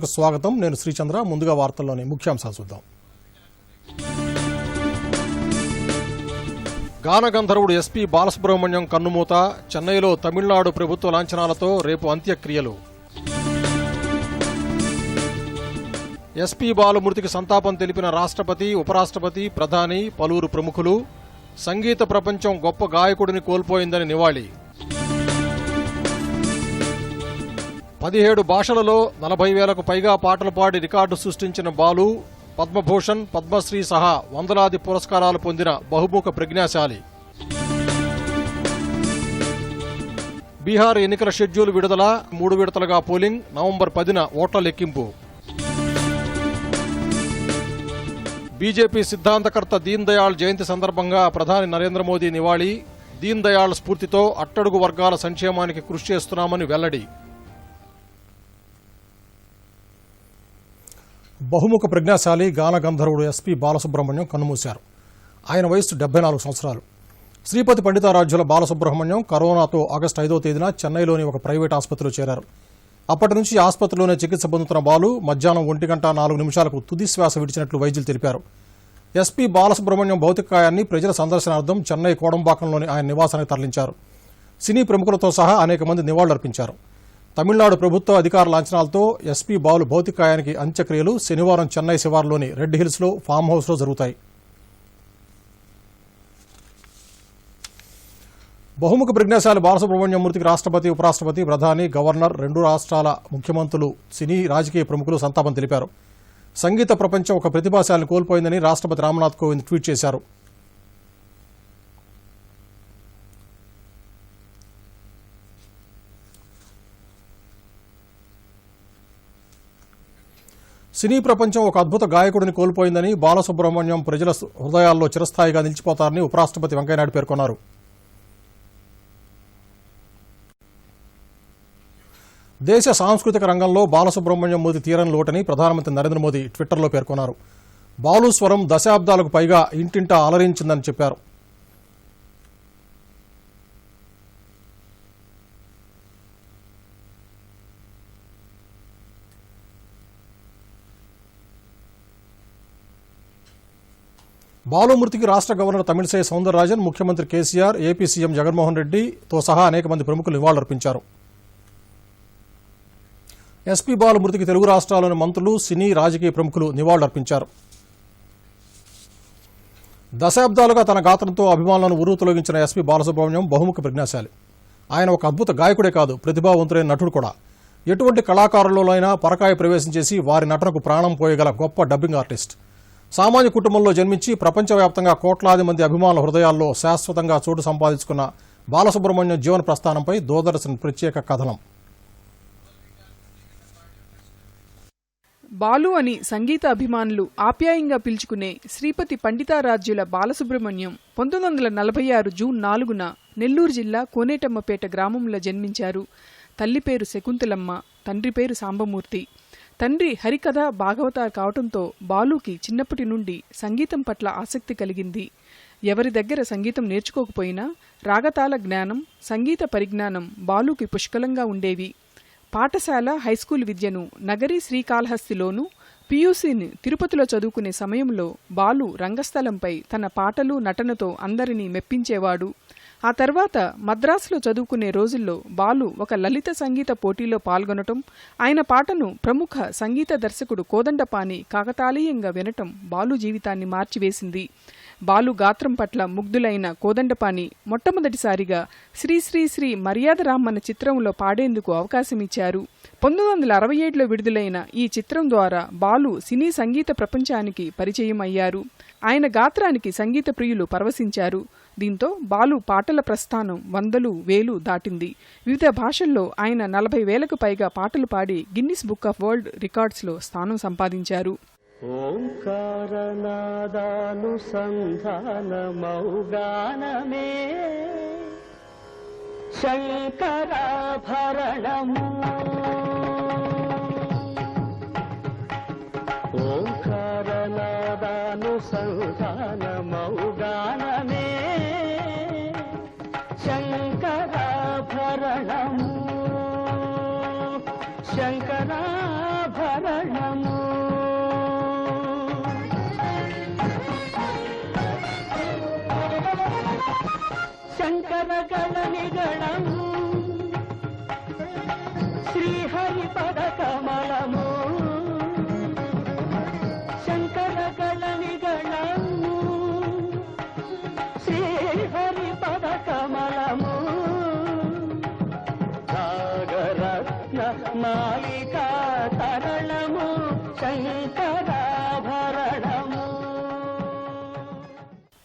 వార్తలకు స్వాగతం. నేను శ్రీచంద్ర. ముందుగా వార్తల్లోని ముఖ్యాంశాలు చూద్దాం. గానగంధర్వుడు ఎస్పీ బాలసుబ్రహ్మణ్యం కన్నుమూత. చెన్నైలో తమిళనాడు ప్రభుత్వ లాంఛనాలతో రేపు అంత్యక్రియలు. ఎస్పీ బాలు మృతికి సంతాపం తెలిపిన రాష్ట్రపతి, ఉపరాష్ట్రపతి, ప్రధాని, పలువురు ప్రముఖులు. సంగీత ప్రపంచం గొప్ప గాయకుడిని కోల్పోయిందని నివాళి. 17 భాషలలో 40,000కు పైగా పాటలు పాడి రికార్డు సృష్టించిన బాలు పద్మభూషణ్, పద్మశ్రీ సహా వందలాది పురస్కారాలు పొందిన బహుముఖ ప్రజ్ఞాశాలి. బీహార్ ఎన్నికల షెడ్యూల్ విడుదల. 3 విడతలుగా పోలింగ్. నవంబర్ 10న ఓట్ల లెక్కింపు. బీజేపీ సిద్ధాంతకర్త దీన్ దయాళ్ జయంతి సందర్భంగా ప్రధాని నరేంద్ర మోదీ నివాళి. దీన్ దయాళ్ స్ఫూర్తితో అట్టడుగు వర్గాల సంక్షేమానికి కృషి చేస్తున్నామని వెల్లడి. బహుముఖ ప్రజ్ఞాశాలి గానగంధర్వుడు ఎస్పీ బాలసుబ్రహ్మణ్యం కన్నుమూశారు. ఆయన వయస్సు 74 సంవత్సరాలు. శ్రీపతి పండితారాధ్యుల బాలసుబ్రహ్మణ్యం కరోనాతో ఆగస్టు 5వ తేదీన చెన్నైలోని ఒక ప్రైవేట్ ఆసుపత్రిలో చేరారు. అప్పటి నుంచి ఆసుపత్రిలోనే చికిత్స పొందుతున్న బాలు మధ్యాహ్నం 1:04 తుది శ్వాస విడిచినట్లు వైద్యులు తెలిపారు. ఎస్పీ బాలసుబ్రహ్మణ్యం భౌతికాయాన్ని ప్రజల సందర్శనార్థం చెన్నై కోడంబాకంలోని ఆయన నివాసానికి తరలించారు. సినీ ప్రముఖులతో సహా అనేక మంది నివాళులర్పించారు. తమిళనాడు ప్రభుత్వ అధికార లాంఛనాలతో ఎస్పీ బాలు భౌతికాయానికి అంత్యక్రియలు శనివారం చెన్నై శివార్లోని రెడ్ హిల్స్లో ఫామ్ హౌస్లో జరుగుతాయి. బహుముఖ ప్రజ్ఞాశాలి బాలసుబ్రహ్మణ్యం మృతికి రాష్ట్రపతి, ఉపరాష్ట్రపతి, ప్రధాని, గవర్నర్, 2 రాష్ట్రాల ముఖ్యమంత్రులు, సినీ రాజకీయ ప్రముఖులు సంతాపం తెలిపారు. సంగీత ప్రపంచం ఒక ప్రతిభాశాలిని కోల్పోయిందని రాష్ట్రపతి రామ్నాథ్ కోవింద్ ట్వీట్ చేశారు. సినీ ప్రపంచం ఒక అద్భుత గాయకుడిని కోల్పోయిందని, బాలసుబ్రహ్మణ్యం ప్రజల హృదయాల్లో చిరస్థాయిగా నిలిచిపోతారని ఉపరాష్ట్రపతి వెంకయ్యనాయుడు పేర్కొన్నారు. దేశ సాంస్కృతిక రంగంలో బాలసుబ్రహ్మణ్యం మృతి తీరని లోటని ప్రధానమంత్రి నరేంద్ర మోదీ ట్విట్టర్లో పేర్కొన్నారు. బాలు స్వరం దశాబ్దాలకు పైగా ఇంటింటా అలరించిందని చెప్పారు. బాలు మృతికి రాష్ట్ర గవర్నర్ తమిళిసై సౌందరరాజన్, ముఖ్యమంత్రి కేసీఆర్, ఏపీ సీఎం జగన్మోహన్ రెడ్డితో సహా అనేక మంది ప్రముఖులు నివాళులర్పించారు. ఎస్పీ బాలు మృతికి తెలుగు రాష్ట్రాల్లోని మంత్రులు, సినీ రాజకీయ ప్రముఖులు నివాళులర్పించారు. దశాబ్దాలుగా తన గాత్రంతో అభిమానులను ఉర్రూతొలగించిన ఎస్పీ బాలసుబ్రహ్మణ్యం బహుముఖ ప్రజ్ఞాశాలి. ఆయన ఒక అద్భుత గాయకుడే కాదు, ప్రతిభావంతుడైన నటుడు కూడా. ఎటువంటి కళాకారులైనా పరకాయ ప్రవేశం చేసి వారి నటనకు ప్రాణం పోయగల గొప్ప డబ్బింగ్ ఆర్టిస్ట్. సామాన్య కుటుంబంలో జన్మించి ప్రపంచవ్యాప్తంగా కోట్లాది మంది అభిమానుల హృదయాల్లో శాశ్వతంగా చోటు సంపాదించుకున్న బాలసుబ్రహ్మణ్యం జీవన ప్రస్థానంపై దూరదర్శన్ ప్రత్యేక కథనం. బాలు అని సంగీత అభిమానులు ఆప్యాయంగా పిలుచుకునే శ్రీపతి పండితారాధ్యుల బాలసుబ్రహ్మణ్యం 1946 జూన్ 4న నెల్లూరు జిల్లా కోనేటమ్మపేట గ్రామంలో జన్మించారు. తల్లి పేరు శకుంతలమ్మ, తండ్రి పేరు సాంబమూర్తి. తండ్రి హరికథ భాగవత కావటంతో బాలుకి చిన్నప్పటి నుండి సంగీతం పట్ల ఆసక్తి కలిగింది. ఎవరి దగ్గర సంగీతం నేర్చుకోకపోయినా రాగతాల జ్ఞానం, సంగీత పరిజ్ఞానం బాలుకి పుష్కలంగా ఉండేవి. పాఠశాల, హైస్కూల్ విద్యను నగరి శ్రీకాళహస్తిలోనూ, పియూసీని తిరుపతిలో చదువుకునే సమయంలో బాలు రంగస్థలంపై తన పాటలు, నటనతో అందరినీ మెప్పించేవాడు. ఆ తర్వాత మద్రాసులో చదువుకునే రోజుల్లో బాలు ఒక లలిత సంగీత పోటీలో పాల్గొనటం, ఆయన పాటను ప్రముఖ సంగీత దర్శకుడు కోదండపాణి కాకతాళీయంగా వినటం బాలు జీవితాన్ని మార్చివేసింది. బాలు గాత్రం పట్ల ముగ్ధులైన కోదండపాణి మొట్టమొదటిసారిగా శ్రీ శ్రీ శ్రీ మర్యాద రామన్న చిత్రంలో పాడేందుకు అవకాశమిచ్చారు. 1967లో విడుదలైన ఈ చిత్రం ద్వారా బాలు సినీ సంగీత ప్రపంచానికి పరిచయం అయ్యారు. ఆయన గాత్రానికి సంగీత ప్రియులు పరవశించారు. దీంతో బాలు పాటల ప్రస్థానం 100,000 దాటింది. వివిధ భాషల్లో ఆయన 40,000కు పైగా పాటలు పాడి గిన్నిస్ బుక్ ఆఫ్ వరల్డ్ రికార్డ్స్లో స్థానం సంపాదించారు. ఓంకారనాదానుసంధానమౌగానమే శంకరాభరణము ఓంకారనాదానుసంధానమౌగానమే శంకరాభరణము శంకరాభరణము భరణము శంకర గణనిగణము శ్రీహరి పద కమలము శంకర గణనిగణము శ్రీహరి పద కమలము సాగరత్న మాలిక తరణము శంకరాభరణము.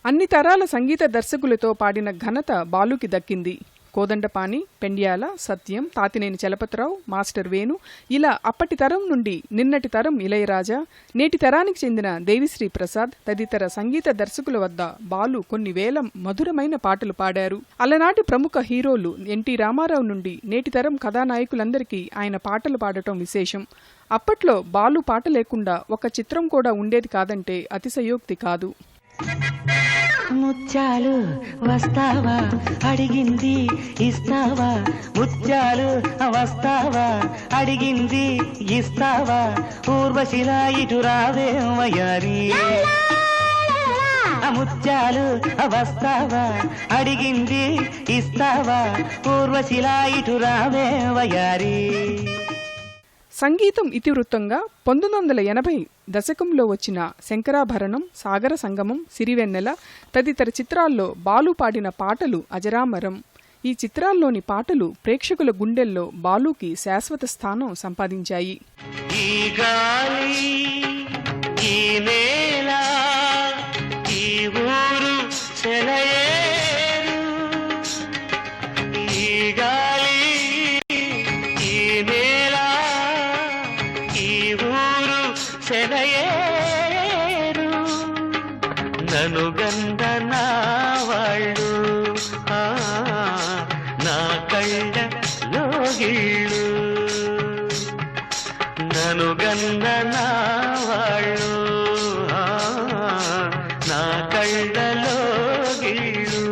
అన్ని తరాల సంగీత దర్శకులతో పాడిన ఘనత బాలుకి దక్కింది. కోదండపాణి, పెండ్యాల, సత్యం, తాతినేని చలపతిరావు, మాస్టర్ వేణు ఇలా అప్పటి తరం నుండి నిన్నటి తరం ఇళయరాజా, నేటి తరానికి చెందిన దేవిశ్రీ ప్రసాద్ తదితర సంగీత దర్శకుల వద్ద బాలు కొన్ని వేల మధురమైన పాటలు పాడారు. అలనాటి ప్రముఖ హీరోలు ఎన్టీ రామారావు నుండి నేటి తరం కథానాయకులందరికీ ఆయన పాటలు పాడటం విశేషం. అప్పట్లో బాలు పాట లేకుండా ఒక చిత్రం కూడా ఉండేది కాదంటే అతిశయోక్తి కాదు. ముత్యాలు వస్తావా అడిగింది ఇస్తావా, ముత్యాలు వస్తావా అడిగింది ఇస్తావా, ఊర్వశిలా ఇటు రావే వయారి. ముత్యాలు వస్తావా అడిగింది ఇస్తావా, ఊర్వశిలా ఇటు రావే వయారి. సంగీతం ఇతివృత్తంగా 1980 దశకంలో వచ్చిన శంకరాభరణం, సాగర సంగమం, సిరివెన్నెల తదితర చిత్రాల్లో బాలు పాడిన పాటలు అజరామరం. ఈ చిత్రాల్లోని పాటలు ప్రేక్షకుల గుండెల్లో బాలుకి శాశ్వత స్థానం సంపాదించాయి. ఈ గాలి ఈ నేల ఈ ఊరు సెలయేరు, ఈ గాలి ఈ నేల ఈ ఊరు సెలయేరు, నను గంద నా వాళ్ళు నా కళ్ళ లోగిళ్ళు, నను గంద నా వాళ్ళు నా కళ్ళలో గిళ్ళు.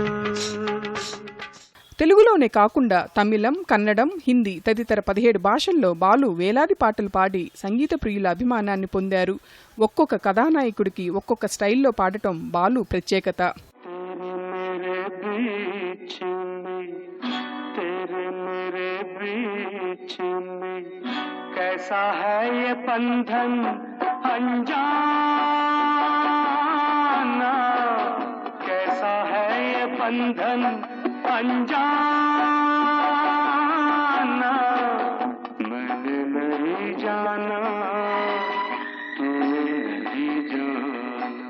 తెలుగులోనే కాకుండా తమిళం, కన్నడం, హిందీ తదితర 17 భాషల్లో బాలు వేలాది పాటలు పాడి సంగీత ప్రియుల అభిమానాన్ని పొందారు. ఒక్కొక్క కథానాయకుడికి ఒక్కొక్క స్టైల్లో పాడటం బాలు ప్రత్యేకత. कैसा है ये बंधन अनजाना, कैसा है ये बंधन अनजाना, मैंने नहीं जाना तूने नहीं जाना.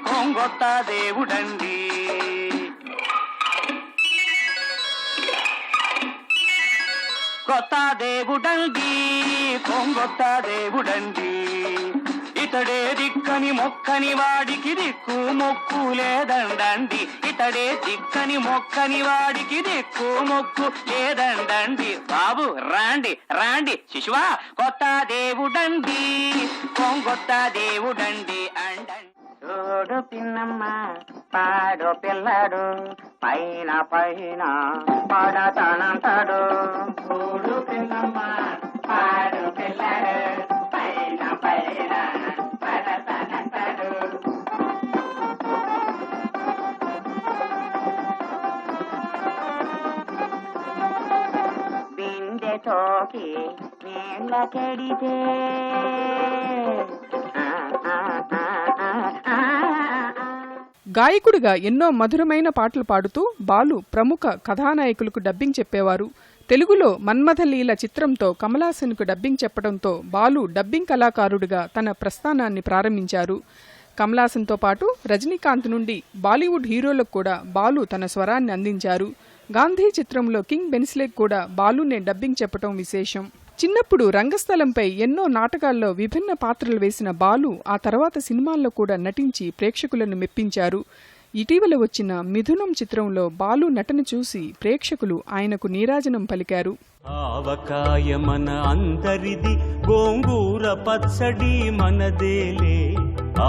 కొంగొత్త దేవుడండి కొత్త దేవుడండి కొంగొత్త దేవుడండి, ఇతడే దిక్కని మొక్కని వాడికి దిక్కు మొక్కు లేదండండి, ఇతడే దిక్కని మొక్కని వాడికి దిక్కు మొక్కు లేదండండి. బాబు రాండి రాండి శిశువా, కొత్త దేవుడండి కొంగొత్త దేవుడండి అండండి. చూడు పిన్నమ్మ పాడు పిల్లడు పైన పైన పాడతానంటాడు, చూడు పిన్నమ్మ పాడు పిల్లడు పైన పైన పాడతానంటాడు. బిందె తోకి నీళ్ళ కెడితే గాయకుడిగా ఎన్నో మధురమైన పాటలు పాడుతూ బాలు ప్రముఖ కథానాయకులకు డబ్బింగ్ చెప్పేవారు. తెలుగులో మన్మథలీల చిత్రంతో కమలాసన్కు డబ్బింగ్ చెప్పడంతో బాలు డబ్బింగ్ కళాకారుడిగా తన ప్రస్థానాన్ని ప్రారంభించారు. కమలాసన్తో పాటు రజనీకాంత్ నుండి బాలీవుడ్ హీరోలకు కూడా బాలు తన స్వరాన్ని అందించారు. గాంధీ చిత్రంలో కింగ్ బెన్స్లేక్ కూడా బాలునే డబ్బింగ్ చెప్పడం విశేషం. చిన్నప్పుడు రంగస్థలంపై ఎన్నో నాటకాల్లో విభిన్న పాత్రలు వేసిన బాలు ఆ తర్వాత సినిమాల్లో కూడా నటించి ప్రేక్షకులను మెప్పించారు. ఇటీవల వచ్చిన మిథునం చిత్రంలో బాలు నటన చూసి ప్రేక్షకులు ఆయనకు నీరాజనం పలికారు. ఆవకాయ మన అందరిది, గోంగూర పచ్చడి మనదేలే,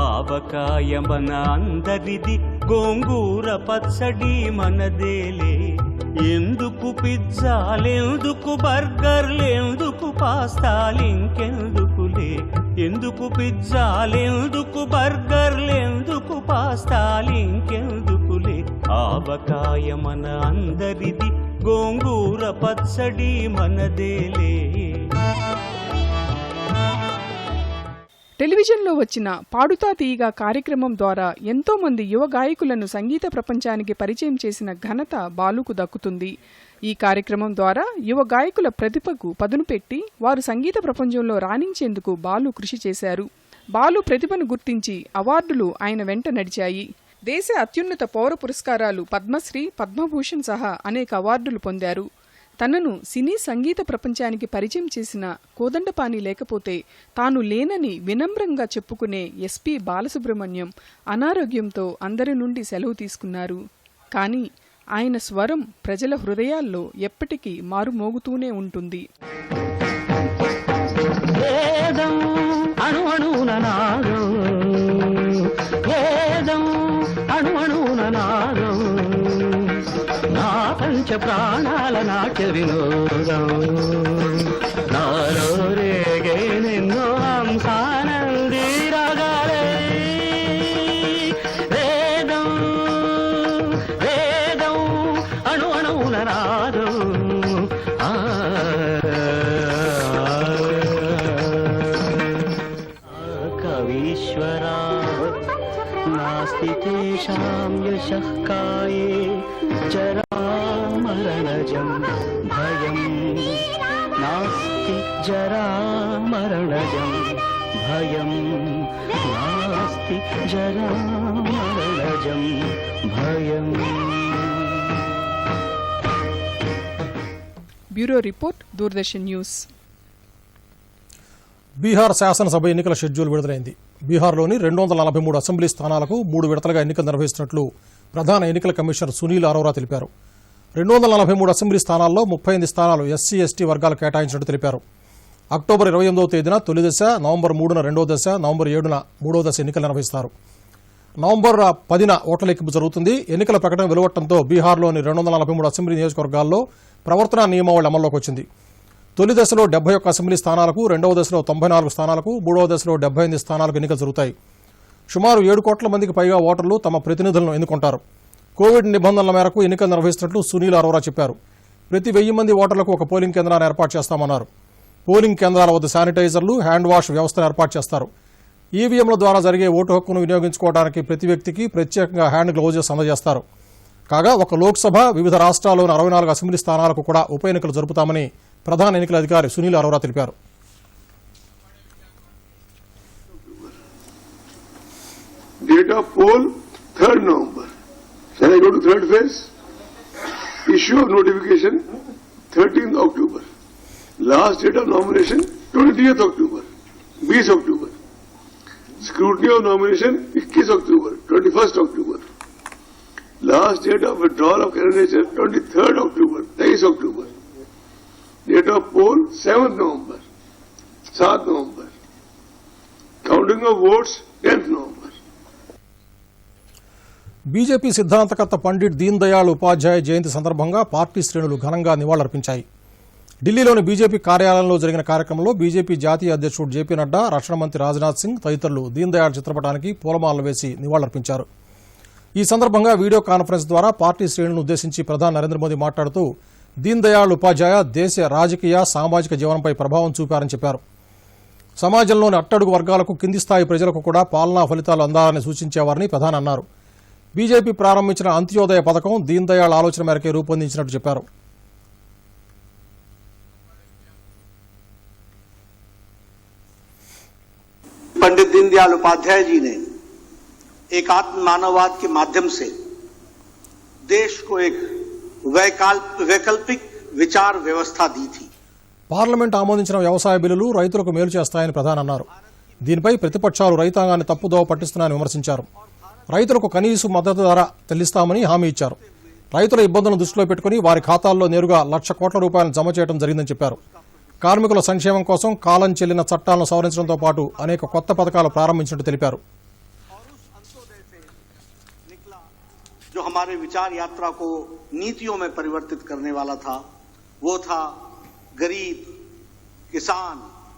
ఆవకాయ మన అందరిది, గోంగూర పచ్చడి మనదేలే, ఎందుకు పిజ్జాలెందుకు బర్గర్లెందుకు పాస్తాలింకెందుకులే ఎందుకు పిజ్జాలెందుకు బర్గర్లెందుకు పాస్తాలింకెందుకులే ఆవకాయ మన అందరిది గోంగూర పచ్చడి మనదేలే. టెలివిజన్లో వచ్చిన పాడుతా తీయగా కార్యక్రమం ద్వారా ఎంతో మంది యువ గాయకులను సంగీత ప్రపంచానికి పరిచయం చేసిన ఘనత బాలుకు దక్కుతుంది. ఈ కార్యక్రమం ద్వారా యువ గాయకుల ప్రతిభకు పదును పెట్టి వారు సంగీత ప్రపంచంలో రాణించేందుకు బాలు కృషి చేశారు. బాలు ప్రతిభను గుర్తించి అవార్డులు ఆయన వెంట నడిచాయి. దేశ అత్యున్నత పౌర పురస్కారాలు పద్మశ్రీ, పద్మభూషణ్ సహా అనేక అవార్డులు పొందారు. తనను సినీ సంగీత ప్రపంచానికి పరిచయం చేసిన కోదండపాణి లేకపోతే తాను లేనని వినమ్రంగా చెప్పుకునే ఎస్పీ బాలసుబ్రహ్మణ్యం అనారోగ్యంతో అందరి నుండి సెలవు తీసుకున్నారు. కానీ ఆయన స్వరం ప్రజల హృదయాల్లో ఎప్పటికీ మారుమోగుతూనే ఉంటుంది. పంచ ప్రాణాల నాట్య వినోదం నాలో రేగే నిన్నో హంసానంది రాగాలే వేదం వేదం అణు అణువుల నాదం కవీశ్వరా నాస్తి తేషాం యశః కాయే జరామరణజం భయం నాస్తి జరామరణజం భయం నాస్తి జరామరణజం భయం. Bureau report, Doordarshan news. Bihar శాసనసభ ఎన్నికల షెడ్యూల్ విడుదలైంది. బీహార్లోని 243 అసెంబ్లీ స్థానాలకు 3 విడతలుగా ఎన్నికలు నిర్వహిస్తున్నట్లు ప్రధాన ఎన్నికల కమిషనర్ సునీల్ అరోరా తెలిపారు. 243 అసెంబ్లీ స్థానాల్లో 38 స్థానాలు ఎస్సీ ఎస్టీ వర్గాలు కేటాయించినట్టు తెలిపారు. అక్టోబర్ 28వ తేదీన తొలి దశ, నవంబర్ 3న రెండో దశ, నవంబర్ 7న మూడో దశ ఎన్నికలు నిర్వహిస్తారు. నవంబర్ 10న ఓట్ల లెక్కింపు జరుగుతుంది. ఎన్నికల ప్రకటన వెలువడటంతో బీహార్లోని 243 అసెంబ్లీ నియోజకవర్గాల్లో ప్రవర్తనా నియమావళి అమల్లోకి వచ్చింది. తొలి దశలో 71 అసెంబ్లీ స్థానాలకు, రెండవ దశలో 94 స్థానాలకు, మూడవ దశలో 78 స్థానాలకు ఎన్నికలు జరుగుతాయి. సుమారు 7 కోట్ల మందికి పైగా ఓటర్లు తమ ప్రతినిధులను ఎన్నుకుంటారు. కోవిడ్ నిబంధనల మేరకు ఎన్నికలు నిర్వహిస్తున్నట్లు సునీల్ అరోరా చెప్పారు. ప్రతి 1000 మంది ఓటర్లకు ఒక పోలింగ్ కేంద్రాన్ని ఏర్పాటు చేస్తామన్నారు. పోలింగ్ కేంద్రాల వద్ద శానిటైజర్లు, హ్యాండ్ వాష్ వ్యవస్థను ఏర్పాటు చేస్తారు. ఈవీఎంల ద్వారా జరిగే ఓటు హక్కును వినియోగించుకోవడానికి ప్రతి వ్యక్తికి ప్రత్యేకంగా హ్యాండ్ గ్లౌజెస్ అందజేస్తారు. కాగా ఒక లోక్సభ, వివిధ రాష్ట్రాల్లోని 64 అసెంబ్లీ స్థానాలకు కూడా ఉప ఎన్నికలు జరుపుతామని ప్రధాన ఎన్నికల అధికారి సునీల్ అరోరా తెలిపారు. Date of poll 3rd November. Shall I go to third phase? Issue of notification 13th October. Last date of nomination 20th October. 20 October. Scrutiny of nomination 21 October. 21st October. Last date of withdrawal of candidature 23rd October. 23 October. Date of poll 7th November. 7th November. Counting of votes 10th November. BJP సిద్ధాంతకర్త పండిట్ దీన్ దయాళ్ ఉపాధ్యాయ జయంతి సందర్భంగా party శ్రేణులు ఘనంగా నివాళులర్పించాయి. ఢిల్లీలోని BJP కార్యాలయంలో జరిగిన కార్యక్రమంలో BJP జాతీయ అధ్యక్షుడు జేపీ నడ్డా, రక్షణ మంత్రి రాజ్నాథ్ సింగ్ తదితరులు దీన్ దయాళ్ చిత్రపటానికి పూలమాలలు వేసి నివాళులర్పించారు. ఈ సందర్భంగా వీడియో కాన్ఫరెన్స్ ద్వారా పార్టీ శ్రేణులను ఉద్దేశించి ప్రధాని నరేంద్ర మోదీ మాట్లాడుతూ దీన్ దయాళ్ ఉపాధ్యాయ దేశ రాజకీయ, సామాజిక జీవనంపై ప్రభావం చూపారని చెప్పారు. సమాజంలోని అట్టడుగు వర్గాలకు, కింది స్థాయి ప్రజలకు కూడా పాలనా ఫలితాలు అందాలని సూచించేవారని ప్రధాని అన్నారు. బీజేపీ ప్రారంభించిన అంత్యోదయ పథకం దీన్ దయాళ్ ఆలోచన మేరకే రూపొందించినట్టు చెప్పారు. पंडित दीनदयाल उपाध्याय जी ने एकात्म मानववाद के माध्यम से देश को एक वैकल्पिक विचार व्यवस्था दी थी. పార్లమెంట్ ఆమోదించిన వ్యవసాయ బిల్లులు రైతులకు మేలు చేస్తాయని ప్రధాని అన్నారు. దీనిపై ప్రతిపక్షాలు రైతాంగాన్ని తప్పుదోవ పట్టిస్తున్నాయని విమర్శించారు. రైతులకు కనీస మద్దతు ధర చెల్లిస్తామని హామీ ఇచ్చారు. రైతుల ఇబ్బందులను దృష్టిలో పెట్టుకుని వారి ఖాతాల్లో నేరుగా 1,00,000 కోట్ల రూపాయలను జమ చేయడం జరిగిందని చెప్పారు. కార్మికుల సంక్షేమం కోసం కాలం చెల్లిన చట్టాలను సవరించడంతో పాటు అనేక కొత్త పథకాలు ప్రారంభించినట్టు తెలిపారు. जो हमारे विचार यात्रा को नीतियों में परिवर्तित करने वाला था, वो था गरीब, किसान,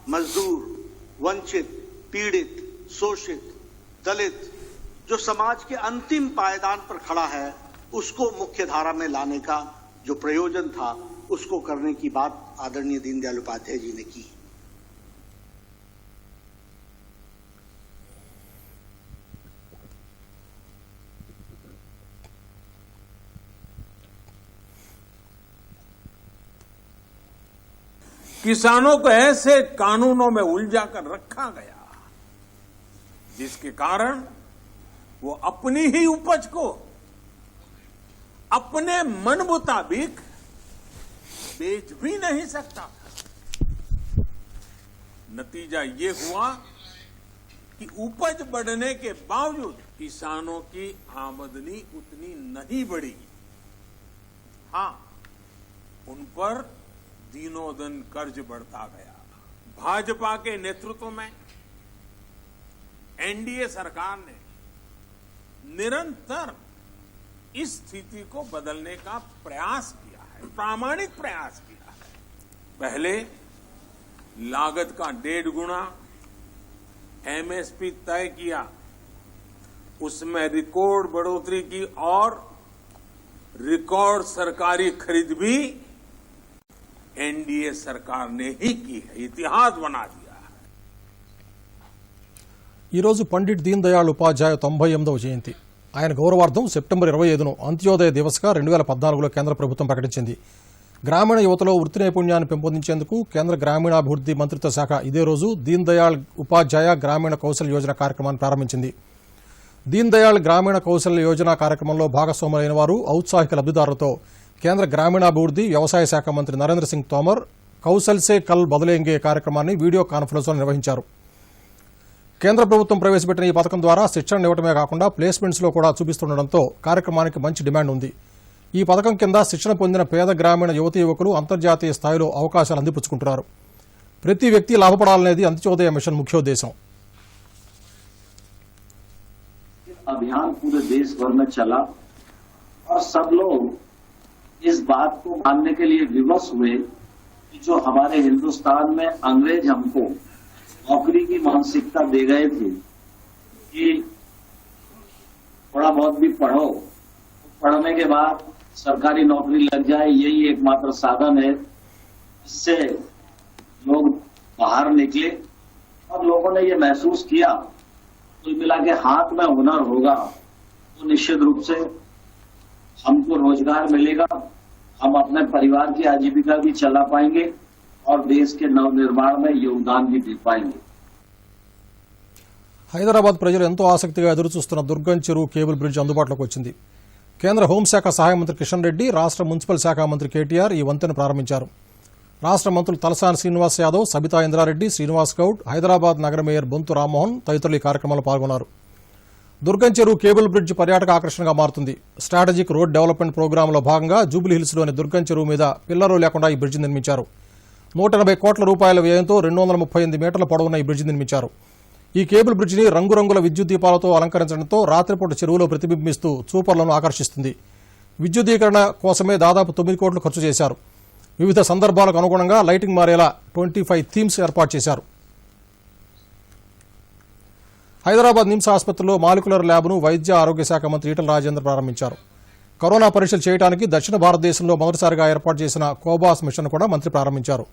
मजदूर, वंचित, पीड़ित, शोषित, दलित, जो समाज के अंतिम पायदान पर खड़ा है, उसको मुख्य धारा में लाने का जो प्रयोजन था, उसको करने की बात आदरणीय दीनदयाल उपाध्याय जी ने की। किसानों को ऐसे कानूनों में उलझा कर रखा गया जिसके कारण वो अपनी ही उपज को अपने मन मुताबिक बेच भी नहीं सकता। नतीजा ये हुआ कि उपज बढ़ने के बावजूद किसानों की आमदनी उतनी नहीं बढ़ी। हां, उन पर दिनों दिन कर्ज बढ़ता गया। भाजपा के नेतृत्व में एनडीए सरकार ने निरंतर इस स्थिति को बदलने का प्रयास किया है, प्रामाणिक प्रयास किया है। पहले लागत का 1.5 गुना एमएसपी तय किया, उसमें रिकॉर्ड बढ़ोतरी की और रिकॉर्ड सरकारी खरीद भी एनडीए सरकार ने ही की है, इतिहास बना दिया है। ఈ రోజు పండిట్ దీన్ దయాళ్ ఉపాధ్యాయ 98వ జయంతి. ఆయన గౌరవార్థం సెప్టెంబర్ 25ను అంత్యోదయ దివస్గా 2014లో కేంద్ర ప్రభుత్వం ప్రకటించింది. గ్రామీణ యువతలో వృత్తి నైపుణ్యాన్ని పెంపొందించేందుకు కేంద్ర గ్రామీణాభివృద్ధి మంత్రిత్వ శాఖ ఇదే రోజు దీన్ దయాళ్ ఉపాధ్యాయ గ్రామీణ కౌశల్ యోజన కార్యక్రమాన్ని ప్రారంభించింది. దీన్ దయాళ్ గ్రామీణ కౌశల్ యోజన కార్యక్రమంలో భాగస్వాములైన వారు ఔత్సాహిక లబ్దిదారులతో కేంద్ర గ్రామీణాభివృద్ధి వ్యవసాయ శాఖ మంత్రి నరేంద్ర సింగ్ తోమర్ కౌశల్ సే కల్ బదలేంగే కార్యక్రమాన్ని వీడియో కాన్ఫరెన్స్లో నిర్వహించారు. కేంద్ర ప్రభుత్వం ప్రవేశపెట్టిన ఈ పథకం ద్వారా శిక్షణ ఇవ్వడమే కాకుండా ప్లేస్మెంట్స్లో కూడా చూపిస్తుండటంతో కార్యక్రమానికి మంచి డిమాండ్ ఉంది. ఈ పథకం కింద శిక్షణ పొందిన పేద గ్రామీణ యువతీ యువకులు అంతర్జాతీయ స్థాయిలో అవకాశాలు అందిపుచ్చుకుంటున్నారు. ప్రతి వ్యక్తి లాభపడాలనేది అంత్యోదయ మిషన్ ముఖ్యోద్దేశం. अभियान पूरे देश भर में चला और सब लोग इस बात को मानने के लिए विवश हुए कि जो हमारे हिंदुस्तान में अंग्रेज हमको नौकरी की मानसिकता दे गए थे कि थोड़ा बहुत भी पढ़ो, पढ़ने के बाद सरकारी नौकरी लग जाए, यही एकमात्र साधन है। इससे लोग बाहर निकले और लोगों ने ये महसूस किया कुल मिला के हाथ में हुनर होगा तो निश्चित रूप से हमको रोजगार मिलेगा, हम अपने परिवार की आजीविका भी चला पाएंगे और देश के नवनिर्माण में योगदान भी दे पाएंगे. హైదరాబాద్ ప్రజలు ఎంతో ఆసక్తిగా ఎదురుచూస్తున్న దుర్గం చెరువు కేబుల్ బ్రిడ్జ్ అందుబాటులోకి వచ్చింది. కేంద్ర హోంశాఖ సహాయ మంత్రి కిషన్ రెడ్డి, రాష్ట్ర మున్సిపల్ శాఖ మంత్రి కేటీఆర్ ఈ వంతెను ప్రారంభించారు. రాష్ట్ర మంత్రులు తలసాని శ్రీనివాస్ యాదవ్, సబితా ఇంద్రారెడ్డి, శ్రీనివాస్ గౌడ్, హైదరాబాద్ నగర మేయర్ బొంతు రామ్మోహన్ తదితరులు ఈ కార్యక్రమంలో పాల్గొన్నారు. దుర్గం చెరువు కేబుల్ బ్రిడ్జ్ పర్యాటక ఆకర్షణగా మారుతుంది. స్ట్రాటజిక్ రోడ్ డెవలప్మెంట్ ప్రోగ్రాంలో భాగంగా జూబ్లీహిల్స్లోని దుర్గం చెరువు మీద పిల్లరు లేకుండా ఈ బ్రిడ్జ్ నిర్మించారు. 180 కోట్ల రూపాయల వ్యయంతో 238 మీటర్ల పొడవున్న ఈ బ్రిడ్జ్ నిర్మించారు. ఈ కేబుల్ బ్రిడ్జిని రంగురంగుల విద్యుత్ దీపాలతో అలంకరించడంతో రాత్రిపూట చెరువులో ప్రతిబింబిస్తూ చూపర్లను ఆకర్షిస్తుంది. విద్యుదీకరణ కోసమే దాదాపు 9 కోట్లు ఖర్చు చేశారు. వివిధ సందర్భాలకు అనుగుణంగా లైటింగ్ మారేలా 25 థీమ్స్ ఏర్పాటు చేశారు. హైదరాబాద్ నిమ్స్ ఆసుపత్రిలో మాలిక్యులర్ ల్యాబ్ను వైద్య ఆరోగ్య శాఖ మంత్రి ఈటల రాజేందర్ ప్రారంభించారు. కరోనా పరీక్షలు చేయడానికి దక్షిణ భారతదేశంలో మొదటిసారిగా ఏర్పాటు చేసిన కోబాస్ మిషన్ కూడా మంత్రి ప్రారంభించారు.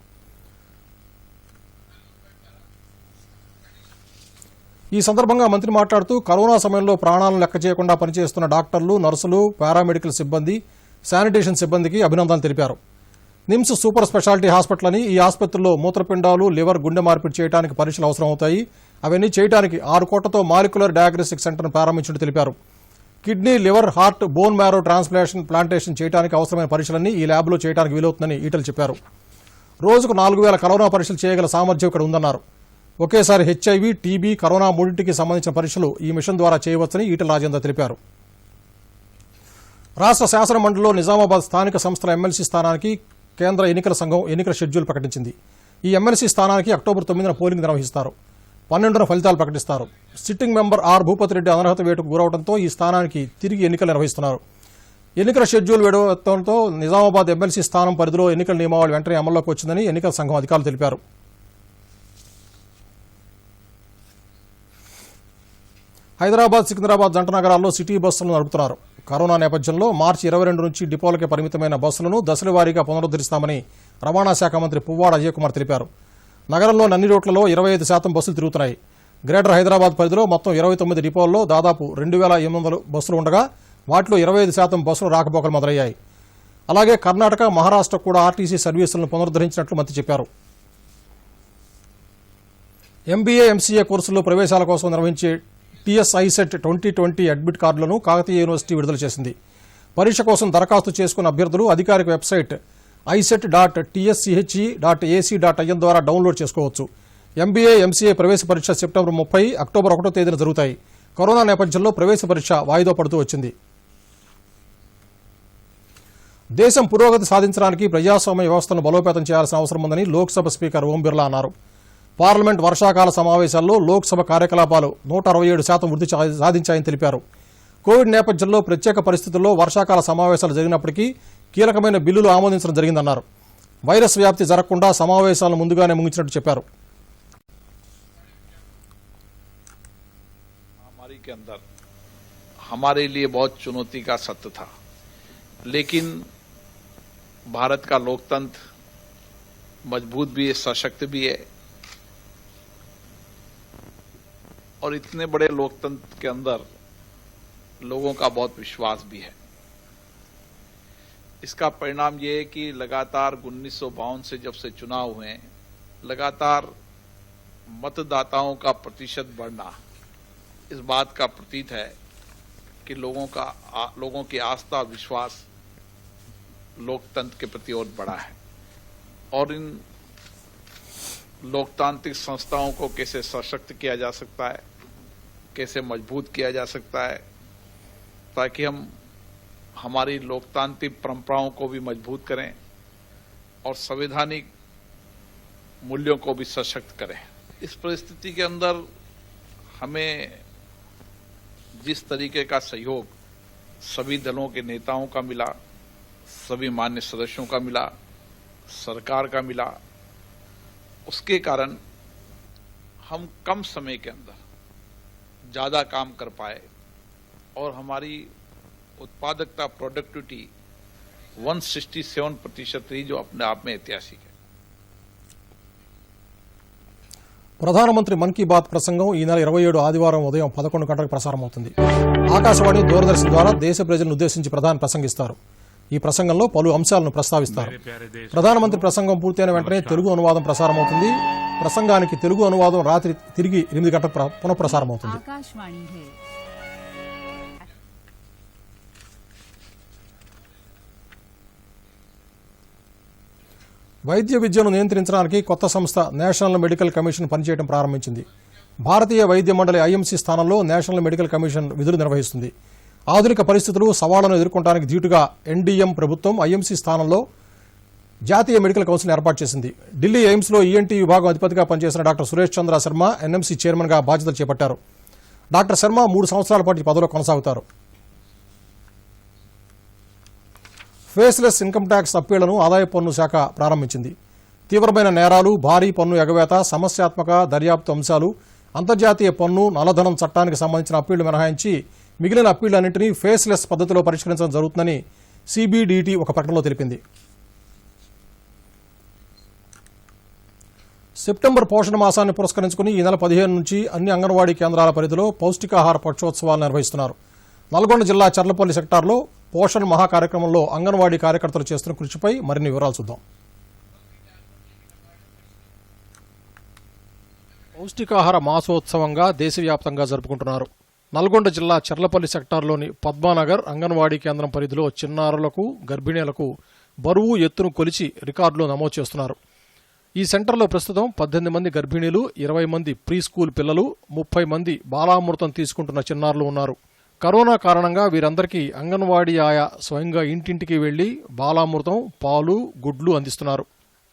ఈ సందర్భంగా మంత్రి మాట్లాడుతూ కరోనా సమయంలో ప్రాణాలను లెక్క చేయకుండా పనిచేస్తున్న డాక్టర్లు, నర్సులు, పారామెడికల్ సిబ్బంది, శానిటేషన్ సిబ్బందికి అభినందనలు తెలిపారు. నిమ్స్ సూపర్ స్పెషాలిటీ హాస్పిటల్ అని ఈ ఆసుపత్రిలో మూత్రపిండాలు, లివర్, గుండె మార్పిడి చేయడానికి పరీక్షలు అవసరమవుతాయి. అవన్నీ చేయడానికి 6 కోట్లతో మాలిక్యులర్ డయాగ్నోస్టిక్ సెంటర్ను ప్రారంభించినట్టు తెలిపారు. Kidney, liver, heart, bone marrow plantation చేయడానికి అవసరమైన పరీక్షలన్నీ ఈ ల్యాబ్లో చేయడానికి వీలవుతుందని ఈటలు చెప్పారు. రోజుకు 4000 కరోనా పరీక్షలు చేయగల సామర్థ్యం ఇక్కడ ఉందన్నారు. ఒకేసారి హెచ్ఐవి, టీబీ, కరోనా మూడింటికి సంబంధించిన పరీక్షలు ఈ మిషన్ ద్వారా చేయవచ్చని ఈటల రాజేందర్ తెలిపారు. రాష్ట్ర శాసన మండలిలో నిజామాబాద్ స్థానిక సంస్థల ఎమ్మెల్సీ స్థానానికి కేంద్ర ఎన్నికల సంఘం ఎన్నికల షెడ్యూల్ ప్రకటించింది. ఈ ఎమ్మెల్సీ స్థానానికి అక్టోబర్ 9న పోలింగ్ నిర్వహిస్తారు. 12న ఫలితాలు ప్రకటిస్తారు. Sitting member R Bhupathi Reddy అనర్హత వేటుకు గురవడంతో ఈ స్థానానికి తిరిగి ఎన్నికలు నిర్వహిస్తున్నారు. ఎన్నికల షెడ్యూల్ విడవడంతో నిజామాబాద్ ఎమ్మెల్సీ స్థానం పరిధిలో ఎన్నికల నియమావళి వెంటనే అమల్లోకి వచ్చిందని ఎన్నికల సంఘం అధికారులు తెలిపారు. హైదరాబాద్, సికింద్రాబాద్ జంట నగరాల్లో సిటీ బస్సులను నడుపుతున్నారు. కరోనా నేపథ్యంలో మార్చి 22 నుంచి డిపోలకే పరిమితమైన బస్సులను దశల వారీగా పునరుద్ధరిస్తామని రవాణా శాఖ మంత్రి పువ్వాడ అజయ్ కుమార్ తెలిపారు. నగరంలోని అన్ని రూట్లలో 25% బస్సులు తిరుగుతున్నాయి. గ్రేటర్ హైదరాబాద్ పరిధిలో మొత్తం 29 డిపోల్లో దాదాపు 2800 బస్సులు ఉండగా వాటిలో 25% బస్సులు రాకపోకలు మొదలయ్యాయి. అలాగే కర్ణాటక, మహారాష్ట్ర కూడా ఆర్టీసీ సర్వీసులను పునరుద్ధరించినట్లు మంత్రి చెప్పారు. ఎంబీఏ, ఎంసీఏ కోర్సుల్లో ప్రవేశాల కోసం నిర్వహించే టీఎస్ ఐసెట్ 2020 అడ్మిట్ కార్డులను కాకతీయ యూనివర్సిటీ విడుదల చేసింది. పరీక్ష కోసం దరఖాస్తు చేసుకున్న అభ్యర్థులు అధికారిక వెబ్సైట్ iset.tschE.ac.in ద్వారా డౌన్లోడ్ చేసుకోవచ్చు. ఎంబీఏ, ఎంసీఏ ప్రవేశ పరీక్ష సెప్టెంబర్ 30, అక్టోబర్ 1వ తేదీన జరుగుతాయి. కరోనా నేపథ్యంలో ప్రవేశ పరీక్ష వాయిదా పడుతూ వచ్చింది. దేశం పురోగతి సాధించడానికి ప్రజాస్వామ్య వ్యవస్థను బలోపేతం చేయాల్సిన అవసరం ఉందని లోక్సభ స్పీకర్ ఓం బిర్లా అన్నారు. పార్లమెంట్ వర్షాకాల సమావేశాల్లో లోక్సభ కార్యకలాపాలు 167% వృద్ధి సాధించాయని తెలిపారు. కోవిడ్ నేపథ్యంలో ప్రత్యేక పరిస్థితుల్లో వర్షాకాల సమావేశాలు జరిగినప్పటికీ కీలకమైన బిల్లులు ఆమోదించడం జరిగిందన్నారు. వైరస్ వ్యాప్తి జరగకుండా సమావేశాలను ముందుగానే ముగించినట్టు చెప్పారు. महामारी के अंदर हमारे लिए बहुत चुनौती का सत्र था, लेकिन भारत का लोकतंत्र मजबूत भी है, सशक्त भी है और इतने बड़े लोकतंत्र के अंदर लोगों का बहुत विश्वास भी है. इसका परिणाम ये है कि लगातार 1952 से जब से चुनाव हुए लगातार मतदाताओं का प्रतिशत बढ़ना इस बात का प्रतीत है कि लोगों की आस्था, विश्वास लोकतंत्र के प्रति और बढ़ा है और इन लोकतांत्रिक संस्थाओं को कैसे सशक्त किया जा सकता है, कैसे मजबूत किया जा सकता है, ताकि हम हमारी लोकतांत्रिक परंपराओं को भी मजबूत करें और संवैधानिक मूल्यों को भी सशक्त करें. इस परिस्थिति के अंदर हमें जिस तरीके का सहयोग सभी दलों के नेताओं का मिला, सभी मान्य सदस्यों का मिला, सरकार का मिला, उसके कारण हम कम समय के अंदर ज्यादा काम कर पाए और हमारी उत्पादकता, प्रोडक्टिविटी 167% रही, जो अपने आप में ऐतिहासिक है. ప్రధానమంత్రి మన్ కీ బాత్ ప్రసంగం ఈ నెల 27 ఆదివారం ఉదయం 11 గంటలకు ప్రసారమవుతుంది. ఆకాశవాణి, దూరదర్శన్ ద్వారా దేశ ప్రజలను ఉద్దేశించి ప్రధాని ప్రసంగిస్తారు. ఈ ప్రసంగంలో పలు అంశాలను ప్రస్తావిస్తారు. ప్రధానమంత్రి ప్రసంగం పూర్తయిన వెంటనే తెలుగు అనువాదం ప్రసారమవుతుంది. ప్రసంగానికి తెలుగు అనువాదం రాత్రి తిరిగి 8 గంటలకు పునఃప్రసారమవుతుంది. వైద్య విద్యను నియంత్రించడానికి కొత్త సంస్థ నేషనల్ మెడికల్ కమిషన్ పనిచేయడం ప్రారంభించింది. భారతీయ వైద్య మండలి ఐఎంసీ స్థానంలో నేషనల్ మెడికల్ కమిషన్ విధులు నిర్వహిస్తుంది. ఆధునిక పరిస్థితులు, సవాళ్లను ఎదుర్కొనడానికి ధీటుగా ఎన్డీఎం ప్రభుత్వం ఐఎంసీ స్థానంలో జాతీయ మెడికల్ కౌన్సిల్ ఏర్పాటు చేసింది. ఢిల్లీ ఎయిమ్స్లో ఈఎన్టీ విభాగం అధిపతిగా పనిచేసిన డాక్టర్ సురేష్ చంద్ర శర్మ ఎన్ఎంసీ చైర్మన్గా బాధ్యతలు చేపట్టారు. డాక్టర్ శర్మ 3 సంవత్సరాల పాటు ఈ పదవిలో కొనసాగుతారు. ఫేస్లెస్ ఇన్కమ్ ట్యాక్స్ అప్పీళ్లను ఆదాయ పన్ను శాఖ ప్రారంభించింది. తీవ్రమైన నేరాలు, భారీ పన్ను ఎగవేత, సమస్యాత్మక దర్యాప్తు అంశాలు, అంతర్జాతీయ పన్ను, నల్లధనం చట్టానికి సంబంధించిన అప్పీళ్లు మినహాయించి మిగిలిన అప్పీళ్లన్నింటినీ ఫేస్లెస్ పద్ధతిలో పరిష్కరించడం జరుగుతుందని సిబిడిటి ఒక ప్రకటనలో తెలిపింది. సెప్టెంబర్ పోషణ మాసాన్ని పురస్కరించుకుని ఈ నెల 15 నుంచి అన్ని అంగన్వాడీ కేంద్రాల పరిధిలో పౌష్టికాహార పక్షోత్సవాలు నిర్వహిస్తున్నారు. నల్గొండ జిల్లా చర్లపల్లి సెక్టార్లో పోషణ్ మహా కార్యక్రమంలో అంగన్వాడీ కార్యకర్తలు చేస్తున్న కృషిపై మరిన్ని వివరాలు చూద్దాం. పౌష్టికాహార మాసోత్సవంగా దేశవ్యాప్తంగా జరుపుకుంటున్నారు. నల్గొండ జిల్లా చర్లపల్లి సెక్టార్లోని పద్మానగర్ అంగన్వాడీ కేంద్రం పరిధిలో చిన్నారులకు, గర్భిణీలకు బరువు, ఎత్తును కొలిచి రికార్డులు నమోదు చేస్తున్నారు. ఈ సెంటర్లో ప్రస్తుతం 18 మంది గర్భిణీలు, 20 మంది ప్రీ స్కూల్ పిల్లలు, 30 మంది బాలామృతం తీసుకుంటున్న చిన్నారులు ఉన్నారు. కరోనా కారణంగా వీరందరికీ అంగన్వాడీ ఆయా స్వయంగా ఇంటింటికి వెళ్లి బాలామృతం, పాలు, గుడ్లు అందిస్తున్నారు.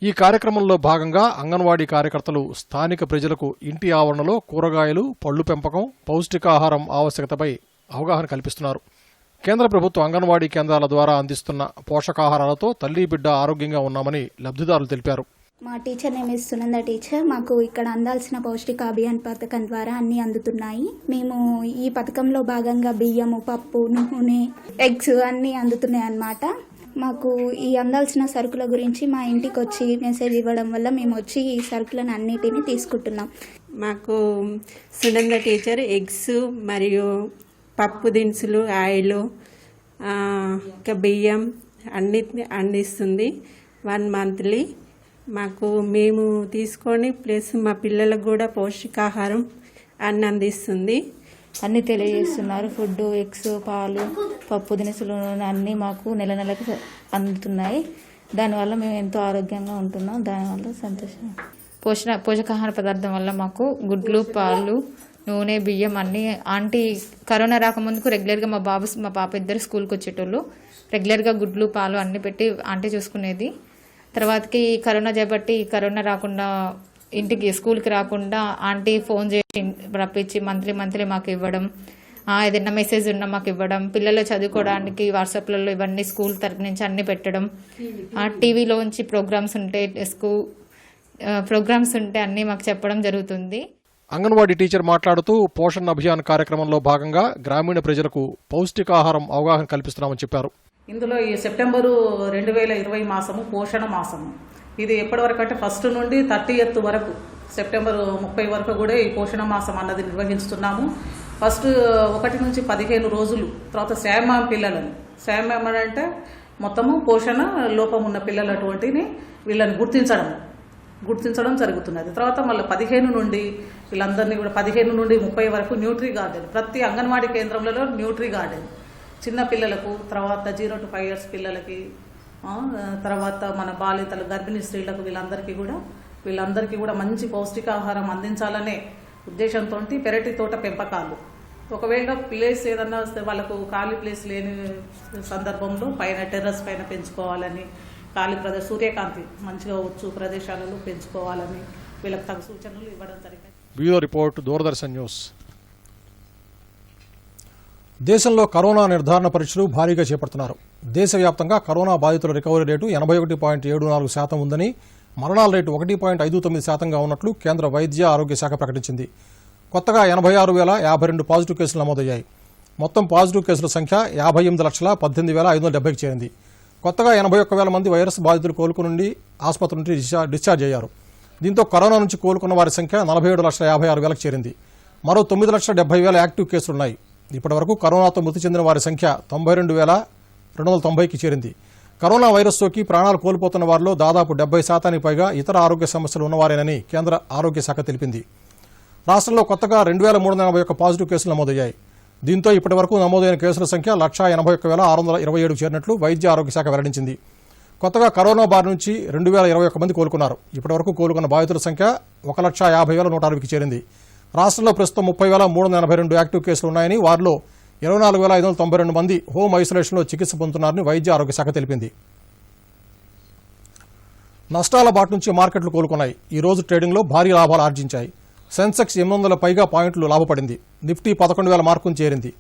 ఈ కార్యక్రమంలో భాగంగా అంగన్వాడీ కార్యకర్తలు స్థానిక ప్రజలకు ఇంటి ఆవరణలో కూరగాయలు, పళ్లు పెంపకం, పౌష్టికాహారం ఆవశ్యకతపై అవగాహన కల్పిస్తున్నారు. కేంద్ర ప్రభుత్వ అంగన్వాడీ కేంద్రాల ద్వారా అందిస్తున్న పోషకాహారాలతో తల్లి బిడ్డ ఆరోగ్యంగా ఉన్నామని లబ్ధిదారులు తెలిపారు. మా teacher name is Sunanda teacher. మాకు ఇక్కడ అందాల్సిన పౌష్టిక అభియాన్ పథకం ద్వారా అన్నీ అందుతున్నాయి. మేము ఈ పథకంలో భాగంగా బియ్యము, పప్పు, నూనె, ఎగ్స్ అన్నీ అందుతున్నాయి అన్నమాట. మాకు ఈ అందాల్సిన సరుకుల గురించి మా ఇంటికి వచ్చి మెసేజ్ ఇవ్వడం వల్ల మేము వచ్చి ఈ సరుకులను అన్నిటినీ తీసుకుంటున్నాం. మాకు సునంద టీచర్ ఎగ్స్ మరియు పప్పు దినుసులు, ఆయిల్, ఇంకా బియ్యం అన్నిటిని అందిస్తుంది 1 మంత్లీ. మాకు మేము తీసుకొని ప్లస్ మా పిల్లలకు కూడా పౌష్టికాహారం అన్ని అందిస్తుంది. అన్నీ తెలియజేస్తున్నారు. ఫుడ్, ఎగ్స్, పాలు, పప్పు దినుసులు అన్నీ మాకు నెలకి అందుతున్నాయి. దానివల్ల మేము ఎంతో ఆరోగ్యంగా ఉంటున్నాం. దానివల్ల సంతోషం. పోషకాహార పదార్థం వల్ల మాకు గుడ్లు, పాలు, నూనె, బియ్యం అన్నీ ఆంటీ కరోనా రాకముందుకు రెగ్యులర్గా మా పాప ఇద్దరు స్కూల్కి వచ్చేటోళ్ళు. రెగ్యులర్గా గుడ్లు, పాలు అన్నీ పెట్టి ఆంటీ చూసుకునేది. తర్వాతకి కరోనా చేపట్టి కరోనా రాకుండా ఇంటికి స్కూల్కి రాకుండా ఆంటీ ఫోన్ చేసి రప్పించి మంత్లీ మాకు ఇవ్వడం, ఏదైనా మెసేజ్ ఉన్నా మాకు ఇవ్వడం, పిల్లలు చదువుకోవడానికి వాట్సాప్లలో ఇవన్నీ స్కూల్ తరఫు నుంచి అన్నీ పెట్టడం, టీవీలోంచి ప్రోగ్రామ్స్ ఉంటే అన్నీ మాకు చెప్పడం జరుగుతుంది. అంగన్వాడీ టీచర్ మాట్లాడుతూ పోషణ్ అభియాన్ కార్యక్రమంలో భాగంగా గ్రామీణ ప్రజలకు పౌష్టికాహారం అవగాహన కల్పిస్తున్నామని చెప్పారు. ఇందులో ఈ సెప్టెంబరు 2020 మాసము పోషణ మాసము. ఇది ఎప్పటివరకు అంటే 1 నుండి 30th వరకు, సెప్టెంబర్ 30 వరకు కూడా ఈ పోషణ మాసం అన్నది నిర్వహిస్తున్నాము. ఫస్ట్ 1 నుంచి 15 రోజులు, తర్వాత శామ్యాం పిల్లలను, శామ్యాం అంటే మొత్తము పోషణ లోపం ఉన్న పిల్లలు అటువంటిని వీళ్ళని గుర్తించడం జరుగుతున్నది. తర్వాత మళ్ళీ 15 నుండి వీళ్ళందరినీ కూడా 15 నుండి 30 వరకు న్యూట్రీ గార్డెన్, ప్రతి అంగన్వాడీ కేంద్రంలో న్యూట్రీ గార్డెన్ చిన్న పిల్లలకు, తర్వాత 0 to 5 years పిల్లలకి, తర్వాత మన బాలితలు, గర్భిణీ స్త్రీలకు వీళ్ళందరికీ కూడా మంచి పౌష్టికాహారం అందించాలనే ఉద్దేశంతో పెరటి తోట పెంపకాలు. ఒకవేళ ప్లేస్ ఏదన్నా వస్తే వాళ్ళకు ఖాళీ ప్లేస్ లేని సందర్భంలో పైన టెర్రస్ పైన పెంచుకోవాలని, ఖాళీ సూర్యకాంతి మంచిగా వచ్చు ప్రదేశాలలో పెంచుకోవాలని వీళ్ళకి తగు సూచనలు ఇవ్వడం జరిగింది. Bureau report, Doordarshan news. దేశంలో కరోనా నిర్ధారణ పరీక్షలు భారీగా చేపడుతున్నారు. దేశవ్యాప్తంగా కరోనా బాధితుల రికవరీ రేటు 81.74% ఉందని, మరణాల రేటు 1.59%గా ఉన్నట్లు కేంద్ర వైద్య ఆరోగ్య శాఖ ప్రకటించింది. కొత్తగా 86,052 పాజిటివ్ కేసులు నమోదయ్యాయి. మొత్తం పాజిటివ్ కేసుల సంఖ్య 58,18,570కి చేరింది. కొత్తగా 81,000 మంది వైరస్ బాధితులు కోలుకుని ఆసుపత్రి నుండి డిశ్చార్జ్ అయ్యారు. దీంతో కరోనా నుంచి కోలుకున్న వారి సంఖ్య 47,56,000కి చేరింది. మరో 9,70,000 యాక్టివ్ కేసులున్నాయి. ఇప్పటివరకు కరోనాతో మృతి చెందిన వారి సంఖ్య 92,290కి చేరింది. కరోనా వైరస్ సోకి ప్రాణాలు కోల్పోతున్న వారిలో దాదాపు 70% పైగా ఇతర ఆరోగ్య సమస్యలు ఉన్నవారేనని కేంద్ర ఆరోగ్య శాఖ తెలిపింది. రాష్ట్రంలో కొత్తగా 2,381 పాజిటివ్ కేసులు నమోదయ్యాయి. దీంతో ఇప్పటివరకు నమోదైన కేసుల సంఖ్య 181,627కు చేరినట్లు వైద్య ఆరోగ్య శాఖ వెల్లడించింది. కొత్తగా కరోనా బారి నుంచి 2,021 మంది కోలుకున్నారు. ఇప్పటివరకు కోలుకున్న బాధితుల సంఖ్య 1,50,160కి చేరింది. రాష్ట్రంలో ప్రస్తుతం 30,382 యాక్టివ్ కేసులు ఉన్నాయని, వారిలో 24,592 మంది హోమ్ ఐసోలేషన్లో చికిత్స పొందుతున్నారని వైద్య ఆరోగ్య శాఖ తెలిపింది. నష్టాల బాట నుంచి మార్కెట్లు కోలుకున్నాయి. ఈ రోజు ట్రేడింగ్లో భారీ లాభాలు ఆర్జించాయి. సెన్సెక్స్ 800 పైగా పాయింట్లు లాభపడింది. నిఫ్టీ 11,000 మార్కును చేరింది.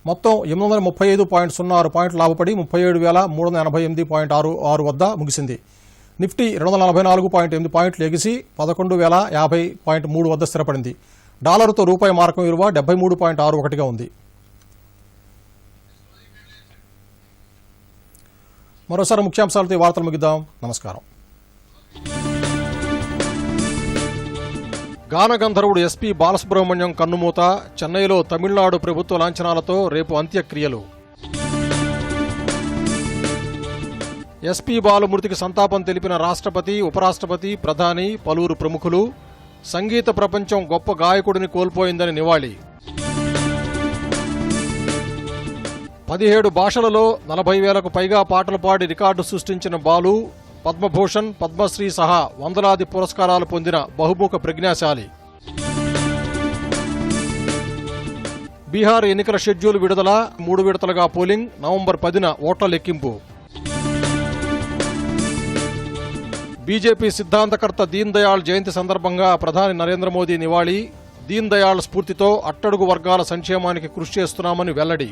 మొత్తం 835.06 పాయింట్లు లాభపడి 37,388.66 వద్ద ముగిసింది. నిఫ్టీ 244.8 పాయింట్లు ఎగిసి 11,050.3 వద్ద స్థిరపడింది. డాలర్తో రూపాయి మార్కం విలువ 73.61గా ఉంది. మరోసారి ముఖ్యాంశాలతో ఈ వార్తలు ముగిద్దాం. నమస్కారం. గానగంధర్వుడు ఎస్పీ బాలసుబ్రహ్మణ్యం కన్నుమూత. చెన్నైలో తమిళనాడు ప్రభుత్వ లాంఛనాలతో రేపు అంత్యక్రియలు. ఎస్పీ బాలు మృతికి సంతాపం తెలిపిన రాష్ట్రపతి, ఉపరాష్ట్రపతి, ప్రధాని, పలువురు ప్రముఖులు. సంగీత ప్రపంచం గొప్ప గాయకుడిని కోల్పోయిందని నివాళి. 17 భాషలలో 40,000కు పైగా పాటలు పాడి రికార్డు సృష్టించిన బాలు పద్మభూషణ్, పద్మశ్రీ సహా వందలాది పురస్కారాలు పొందిన బహుముఖ ప్రజ్ఞాశాలి. బీహార్ ఎన్నికల షెడ్యూల్ విడుదల. 3 విడతలుగా పోలింగ్. నవంబర్ 10న ఓట్ల లెక్కింపు. బీజేపీ సిద్ధాంతకర్త దీన్ దయాళ్ జయంతి సందర్భంగా ప్రధాని నరేంద్ర మోదీ నివాళి. దీన్ దయాళ్ స్ఫూర్తితో అట్టడుగు వర్గాల సంక్షేమానికి కృషి చేస్తున్నామని వెల్లడి.